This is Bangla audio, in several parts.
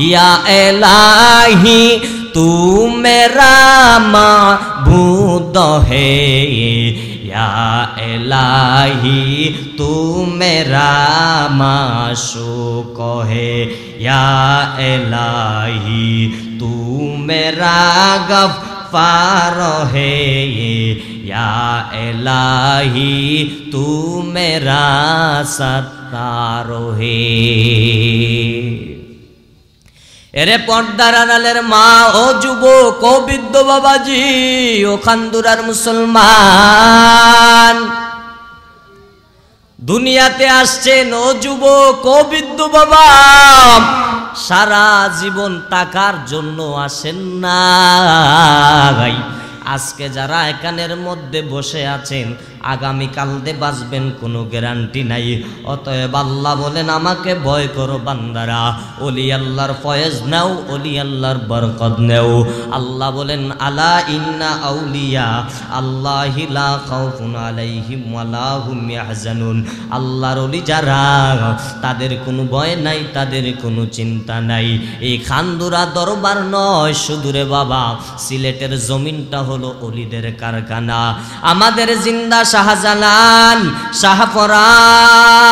या इलाही तू मेरा माबूद है, या इलाही तू मेरा माशूक है, या इलाही तू मेरा गफ्फार है, या इलाही तू मेरा सत्तार है। এরে পর্দার আড়ালের মা ও যুবক ও বৃদ্ধ বাবাজি ও খান্দুরার মুসলমান, দুনিয়াতে আসছেন ও যুবক ও বৃদ্ধ বাবা, সারা জীবন টাকার জন্য আসেন না। আজকে যারা এখানের মধ্যে বসে আছেন আগামী কাল দে বাঁচবেন কোনো গ্যারান্টি নাই। অতএব আল্লাহ বলেন আমাকে ভয় করো বান্দারা, ওলি আল্লাহর ফয়েজ নাও, ওলি আল্লাহর বরকত নাও। আল্লাহ বলেন আলা ইন্না আউলিয়া আল্লাহি লা খাউফুন আলাইহিম ওয়া লা হুম ইয়াহজানুন। আল্লাহর ওলি যারা তাদের কোনো ভয় নাই, তাদের কোনো চিন্তা নাই। এই খান্দুরা দরবার নয় শুধু রে বাবা, সিলেটের জমিনটা হলো ওলিদের কারখানা। আমাদের জিন্দা শাহজালাল, শাহপরান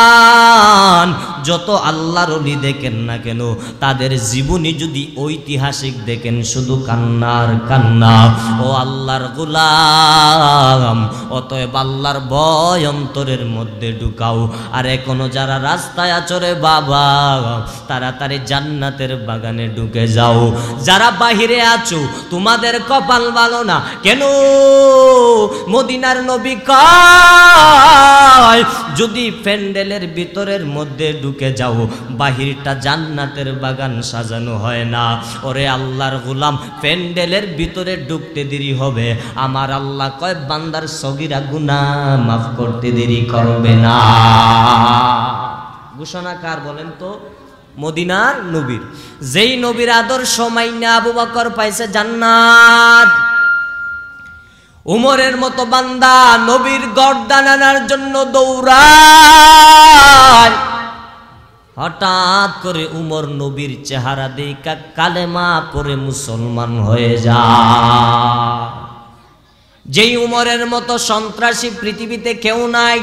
যত আল্লাহর ওলি দেখেন না কেন, তাদের জীবনী যদি ঐতিহাসিক দেখেন শুধু কান্নার কান্না। ও আল্লাহর গোলাম, অতএব আল্লাহর ভয় অন্তরের মধ্যে ঢুকাও। আর এখনো যারা রাস্তায় আচরে বাবা, তাড়াতাড়ি জান্নাতের বাগানে ঢুকে যাও। যারা বাহিরে আছো তোমাদের কপাল ভালো না কেন? মদিনার নবী কয় যদি প্যান্ডেলের ভিতরের মধ্যে ঢুকে যাও, বাহিরটা জান্নাতের বাগান সাজানো হয় না। ওরে আল্লাহর গোলাম, প্যান্ডেলের ভিতরে ঢুকতে দেরি হবে, আমার আল্লাহ কয় বান্দার সগীরা গুনাহ মাফ করতে দেরি করবে না। ঘোষণা কার বলেন তো? মদিনার নবীর। যেই নবীর আদর্শ মাইনা আবু বকর পাইছে জান্নাত, উমরের মতো বান্দা নবীর গর্দান আনার জন্য দৌড়ায়। হঠাৎ করে উমর নবীর চেহারা দেখা কালেমা পড়ে মুসলমান হয়ে যায়। যেই উমরের মতো সন্ত্রাসী পৃথিবীতে কেউ নাই।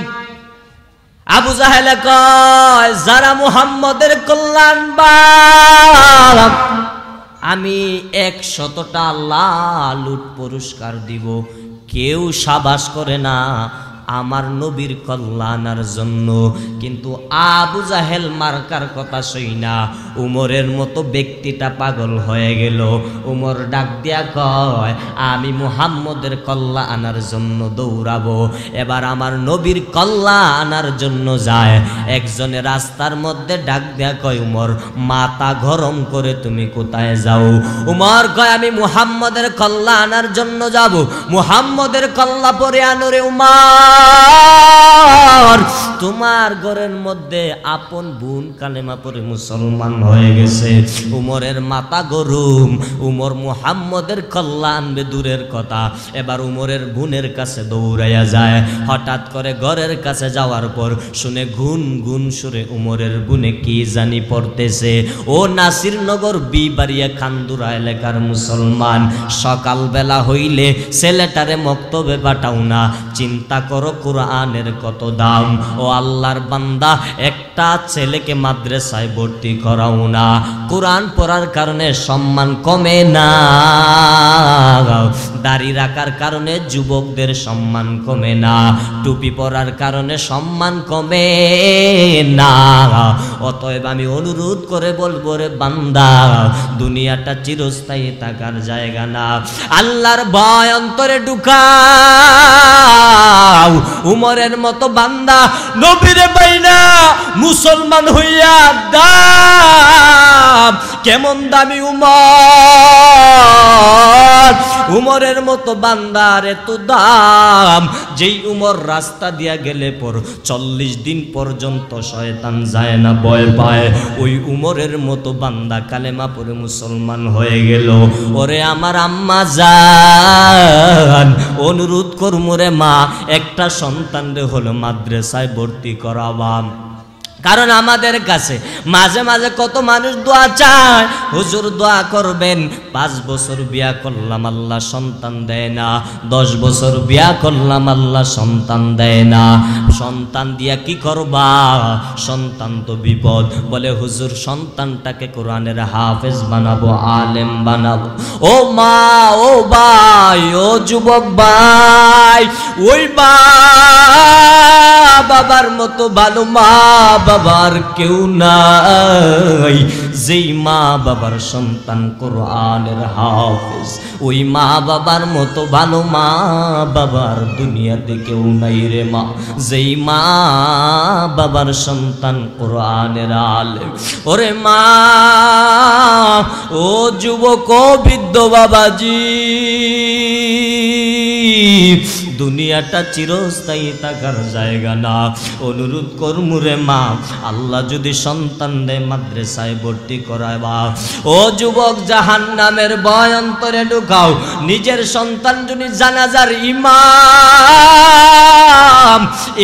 আবু জাহেল কয় যারা মুহাম্মদের কল্যাণ বাপ, আমি 100টা লালুট পুরস্কার দিব। কেউ সাবাস করে না আমার নবীর কল্যাণের জন্য। কিন্তু আবু জাহেল মার্কার কথা শুই না উমরের মতো ব্যক্তিটা পাগল হয়ে গেল। উমর ডাক দিয়া কয় আমি মুহাম্মদের কল্যাণ আনার জন্য দৌড়াবো, এবার আমার নবীর কল্যাণ আনার জন্য যায়। একজনে রাস্তার মধ্যে ডাক দিয়া কয় উমর মাথা গরম করে তুমি কোথায় যাও? উমর কয় আমি মুহাম্মদের কল্যাণ আনার জন্য যাব। মুহাম্মদের কল্যাণ পরে আনরে উমর, তোমার ঘরের মধ্যে আপন বোন কালেমা পড়ে মুসলমান হয়ে গেছে। উমরের মাথা গরম। উমর মুহাম্মদের কল্যাণ আনবে দূরের কথা, এবার উমরের বোনের কাছে দৌড়াইয়া যায়। হঠাৎ করে ঘরের কাছে যাওয়ার পর শুনে গুন গুন সুরে উমরের বোনে কি জানি পড়তেছে। ও নাসিরনগর বিবাড়িয়া খান্দুরা এলাকার মুসলমান, সকালবেলা হইলে ছেলেটারে মক্তবে পাঠাও না, চিন্তা করো কোরআনের কত দাম। ও আল্লাহর বান্দা, একটা ছেলেকে মাদ্রাসায় ভর্তি করাও না, কোরআন পড়ার কারণে সম্মান কমে না, দাড়ি রাখার কারণে যুবকদের সম্মান কমে না, টুপি পরার কারণে সম্মান কমে না। অতএব আমি অনুরোধ করে বলবো রে বান্দা, দুনিয়াটা চিরস্থায়ী থাকার জায়গা না। আল্লাহর ভয় অন্তরে ঢুকাও। উমরের মতো বান্দা নবীরে বাইনা মুসলমান হইয়া দাম কেমন দামি উমর। উমরের মতো বান্দার এত দাম, যেই উমর রাস্তা দিয়া গেলে পর 40 দিন পর্যন্ত শয়তান যায় না, ভয় পায়। ওই উমরের মতো বান্দা কালেমা পড়ে মুসলমান হয়ে গেল। ওরে আমার আম্মা জান, অনুরোধ করমু রে মা, একটা সন্তান রে হলো মাদ্রাসায় ভর্তি করাবাম। কারণ আমাদের কাছে মাঝে মাঝে কত মানুষ দোয়া চায়, হুজুর দোয়া করবেন, 5 বছর বিয়া করলাম আল্লাহ সন্তান দেয় না, 10 বছর বিয়া করলাম আল্লাহ সন্তান দেয় না, সন্তান দিয়া কি করবা, সন্তান তো বিপদ। বলে হুজুর সন্তানটাকে কোরআনের হাফেজ বানাবো, আলেম বানাবো। ও মা, ও ভাই, ও যুবক ভাই, ওই বাবার মতো ভালো মা বাবার কেউ নাই। যেই মা বাবার সন্তান কোরআনের হাফেজ, ওই মা বাবার মতো ভালো মা বাবার দুনিয়াতে কেউ নাই রে মা। যেই মা বাবার সন্তান কোরআনের আলেম। ওরে মা, ও যুবক, ও বৃদ্ধ বাবাজি, দুনিয়াটা চিরস্থায়ী থাকার জায়গা না। অনুরোধ করমুরে মা, আল্লাহ যদি সন্তান দেয় মাদ্রাসায় ভর্তি করাবা। ও যুবক, জাহান্নামের ভয় অন্তরে ঢুকাও। নিজের সন্তান যদি জানাজার ইমাম,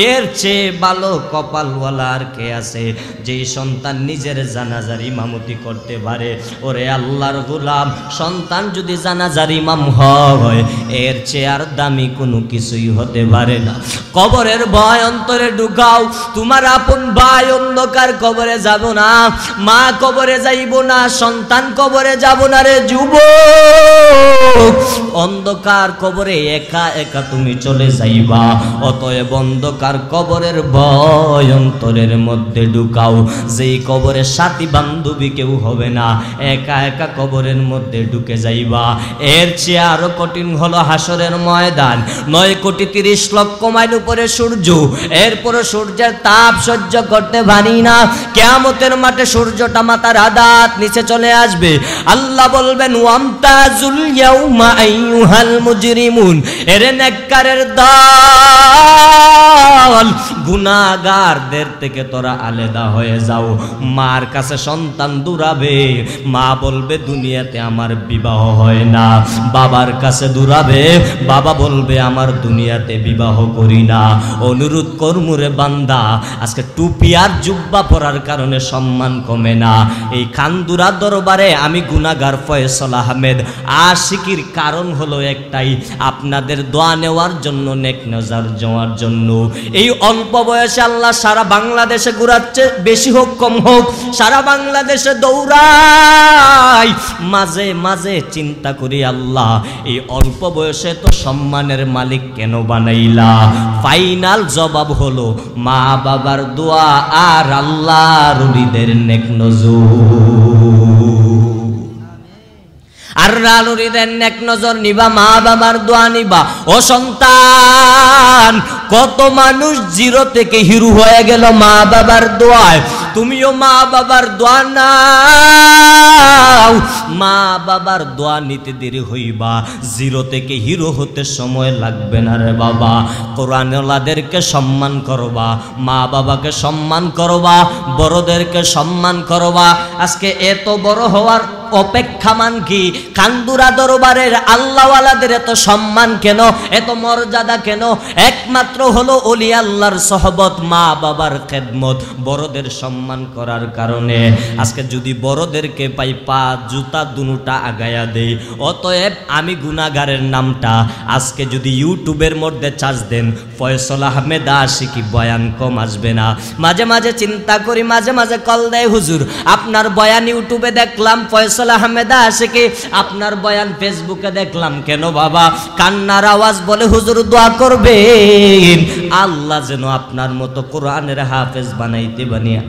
এর চেয়ে ভালো কপালওয়ালা আর কে আছে যেই সন্তান নিজের জানাজার ইমামতি করতে পারে? ওরে আল্লাহর গোলাম, সন্তান যদি জানাজার ইমাম হয়, এর চেয়ে আর দামি কোনো কিছুই হতে পারে না। কবরের ভয় অন্তরে ঢুকাও। তোমার আপন ভাই অন্ধকার কবরে যাব না, মা কবরে যাইব না, সন্তান কবরে যাব না রে যুবক। অন্ধকার কবরে একা একা তুমি চলে যাইবা। অতএব অন্ধকার কবরের ভয় অন্তরের মধ্যে ঢুকাও। যেই কবরে সাথী বান্ধবী কেউ হবে না, একা একা কবরের মধ্যে ঢুকে যাইবা। এর চেয়ে আরো কঠিন হলো হাসরের ময়দান। 9,30,00,000 মাইল উপরে সূর্য, এরপরে সূর্যের তাপ সহ্য করতে পারি না। কিয়ামতের মাঠে সূর্যটা মাথার আদাত নিচে চলে আসবে। আল্লাহ বলবেন, ওয়ামতাজুল ইয়াউমা আইয়ুহাল মুজরিমুন, এরে নেককারের দল, গুনাহগারদের থেকে তোরা আলাদা হয়ে যাও। মার কাছে সন্তান দৌড়াবে, মা বলবে দুনিয়াতে আমার বিবাহ হয় না। বাবার কাছে দৌড়াবে, বাবা বলবে আমার দুনিয়াতে বিবাহ করি না। অনুরোধ করমুরে বান্দা, আজকে টুপি আর জুব্বা পরার কারণে সম্মান কমে না। এই খানদুরা দরবারে আমি গুনাহগার ফয়সাল আহমেদ আশিকির কারণ হলো একটাই, আপনাদের দোয়া নেওয়ার জন্য, নেক নজর যাওয়ার জন্য। এই অল্প বয়সে আল্লাহ সারা বাংলাদেশে ঘুরাচ্ছে, বেশি হোক কম হোক, সারা বাংলাদেশে দৌড়াই। মাঝে মাঝে চিন্তা করি, আল্লাহ এই অল্প বয়সে তো সম্মানের মালিক কেন বানাইলা? ফাইনাল জবাব হলো মা বাবার দোয়া আর আল্লাহর ওলিদের নেক নজর। আর আল্লাহর নেক নজর নিবা, মা বাবার দোয়া নিবা। ও সন্তান, কত মানুষ জিরো থেকে হিরো হয়ে গেল মা বাবার দোয়ায়। তুমিও মা বাবার দোয়া নাও। মা বাবার দোয়া নিতে দেরি হইবা, জিরো থেকে হিরো হতে সময় লাগবে না রে বাবা। কোরআনওয়ালাদেরকে সম্মান করবা, মা বাবাকে সম্মান করবা, বড়দেরকে সম্মান করবা। আজকে এত বড় হওয়ার অপেক্ষামান কি? খানদুরা দরবারের আল্লাহওয়ালাদের এত সম্মান কেন, এত মর্যাদা কেন? একমাত্র হলো ওলি আল্লাহর সহবত, মা বাবার খেদমত, বড়দের সম্মান করার কারণে। আজকে যদি বড়দেরকে পাই, পা জুতা দুটা আগায়া দেই। অতএব আমি গুনাহগারের নামটা আজকে যদি ইউটিউবের মধ্যে চার্জ দেন, ফয়সাল আহমেদ আশিকি বয়ান কম আসবে না। মাঝে মাঝে চিন্তা করি, মাঝে মাঝে কল দেয়, হুজুর আপনার বয়ান ইউটিউবে দেখলাম, ফয়সাল আহমেদ আশিকি আপনার বয়ান ফেসবুকে দেখলাম, কেন বাবা? কান্নার আওয়াজ বলে, হুজুর দোয়া করবেন আল্লাহ যেন আপনার মতো কোরআনের হাফেজ বানাইতে বানিয়ে